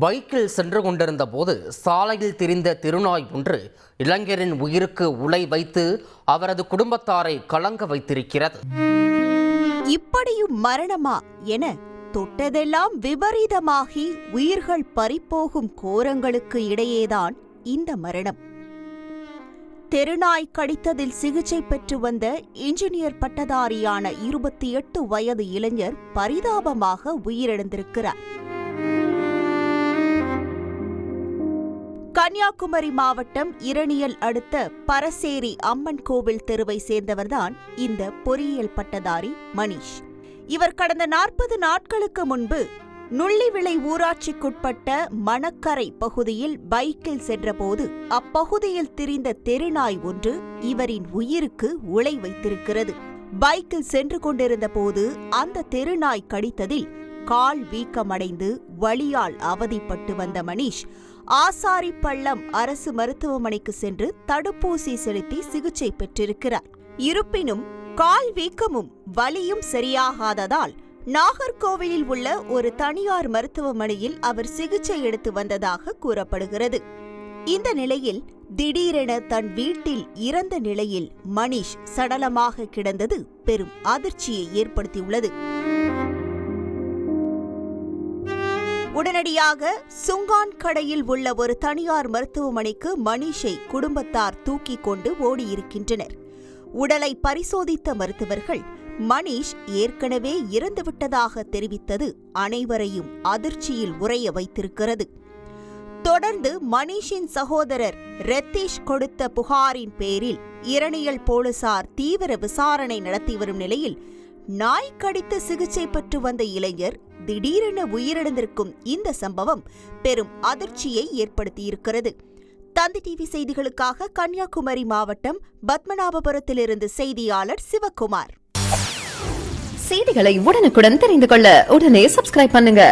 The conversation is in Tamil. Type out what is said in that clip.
பைக்கில் சென்று கொண்டிருந்த போது சாலையில் திரிந்த திருநாய் ஒன்று இளைஞரின் உயிருக்கு உலை வைத்து அவரது குடும்பத்தாரை கலங்க வைத்திருக்கிறது. இப்படியும் மரணமா என தொட்டதெல்லாம் விபரீதமாகி உயிர்கள் பறிப்போகும் கோரங்களுக்கு இடையேதான் இந்த மரணம். தெருநாய் கடித்ததில் சிகிச்சை பெற்று வந்த இன்ஜினியர் பட்டதாரியான 28 வயது இளைஞர் பரிதாபமாக உயிரிழந்திருக்கிறார். கன்னியாகுமரி மாவட்டம் இரணியல் அடுத்த பரசேரி அம்மன் கோவில் தெருவை சேர்ந்தவர்தான் இந்த பொறியியல் பட்டதாரி மணிஷ். இவர் கடந்த 40 நாட்களுக்கு முன்பு நுள்ளிவிளை ஊராட்சிக்குட்பட்ட மணக்கரை பகுதியில் பைக்கில் சென்றபோது அப்பகுதியில் திரிந்த தெருநாய் ஒன்று இவரின் உயிருக்கு உலை வைத்திருக்கிறது. பைக்கில் சென்று கொண்டிருந்த போது அந்த தெருநாய் கடித்ததில் கால் வீக்கமடைந்து வலியால் அவதிப்பட்டு வந்த மணிஷ் ஆசாரிப்பள்ளம் அரசு மருத்துவமனைக்கு சென்று தடுப்பூசி செலுத்தி சிகிச்சை பெற்றிருக்கிறார். இருப்பினும் கால் வீக்கமும் வலியும் சரியாகாததால் நாகர்கோவிலில் உள்ள ஒரு தனியார் மருத்துவமனையில் அவர் சிகிச்சை எடுத்து வந்ததாக கூறப்படுகிறது. இந்த நிலையில் திடீரென தன் வீட்டில் இறந்த நிலையில் மணிஷ் சடலமாக கிடந்தது பெரும் அதிர்ச்சியை ஏற்படுத்தியுள்ளது. உடனடியாக சுங்கான்கடையில் உள்ள ஒரு தனியார் மருத்துவமனைக்கு மணிஷை குடும்பத்தார் தூக்கிக் கொண்டு ஓடியிருக்கின்றனர். உடலை பரிசோதித்த மருத்துவர்கள் மணிஷ் ஏற்கனவே இறந்துவிட்டதாக தெரிவித்தது அனைவரையும் அதிர்ச்சியில் உறைய வைத்திருக்கிறது. தொடர்ந்து மணிஷின் சகோதரர் ரத்தீஷ் கொடுத்த புகாரின் பேரில் இரணியல் போலீசார் தீவிர விசாரணை நடத்தி வரும் நிலையில் நாய் கடித்து சிகிச்சை பெற்று வந்த இளைஞர் திடீரென உயிரிழந்திருக்கும் இந்த சம்பவம் பெரும் அதிர்ச்சியை ஏற்படுத்தியிருக்கிறது. தந்தி டிவி செய்திகளுக்காக கன்னியாகுமரி மாவட்டம் பத்மநாபபுரத்திலிருந்து செய்தியாளர் சிவகுமார். செய்திகளை உடனுக்குடன் தெரிந்து கொள்ள உடனே சப்ஸ்கிரைப் பண்ணுங்க.